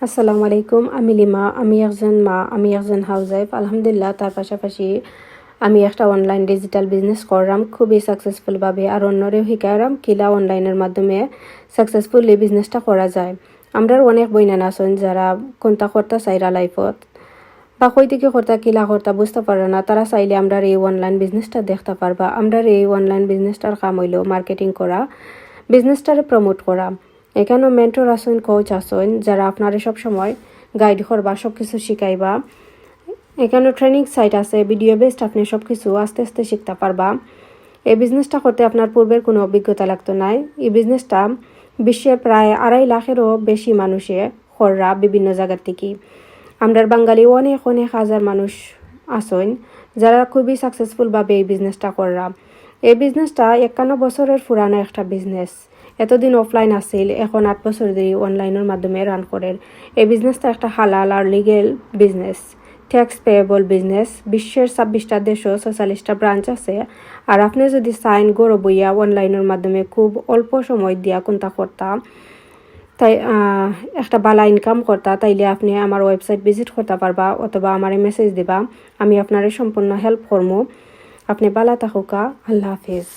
আসসালামু আলাইকুম। আমি লিমা। আমি একজন মা, আমি একজন হাউসওয়াইফ। আলহামদুলিল্লাহ, তার পাশাপাশি আমি একটা অনলাইন ডিজিটাল বিজনেস করলাম খুবই সাকসেসফুলভাবে, আর অন্যরেও শিখাইলাম কিলা অনলাইনের মাধ্যমে সাকসেসফুলি বিজনেসটা করা যায়। আমরা অনেক বইনান আছেন যারা কোনটা করতে চাইরা লাইফত বা কই থেকে করতা কিলা করতা বুঝতে পারে না, তারা চাইলে আমরা এই অনলাইন বিজনেসটা দেখতে পারবা। আমরা এই অনলাইন বিজনেসটার কাম হইল মার্কেটিং করা, বিজনেসটারে প্রমোট করা। এখানেও মেন্টর আসেন, কোচ আসেন যারা আপনারা সব সময় গাইড করবা, সব কিছু শিখাইবা। এখানেও ট্রেনিং সাইট আছে, ভিডিও বেসড আপনি সব কিছু আস্তে আস্তে শিখতে পারবা। এই বিজনেসটা করতে আপনার পূর্বের কোনো অভিজ্ঞতা লাগতো নাই। এই বিজনেসটা বিশ্বের প্রায় 2.5 লাখেরও বেশি মানুষে কররা বিভিন্ন জায়গার থেকে। আমরার বাঙালি অনেক অনেক হাজার মানুষ আসেন যারা খুবই সাকসেসফুলভাবে এই বিজনেসটা কররা। এই বিজনেসটা 51 বছরের পুরানো একটা বিজনেস। এতদিন অফলাইন আছিল, এখন 8 বছর ধরে অনলাইনের মাধ্যমে রান করেন। এই বিজনেসটা একটা হালাল আর legal business, tax payable business. বিশ্বের 26টা দেশও 44টা ব্রাঞ্চ আছে। আর আপনি যদি সাইন গড় বইয়া অনলাইনের মাধ্যমে খুব অল্প সময় দিয়া কোনটা করতাম, তাই একটা বালা ইনকাম করতা, তাইলে আপনি আমার ওয়েবসাইট ভিজিট করতে পারবা অথবা আমার মেসেজ দিবা। আমি আপনার সম্পূর্ণ হেল্প করবো। আপনি বালা থাকুকা। আল্লাহ হাফিজ।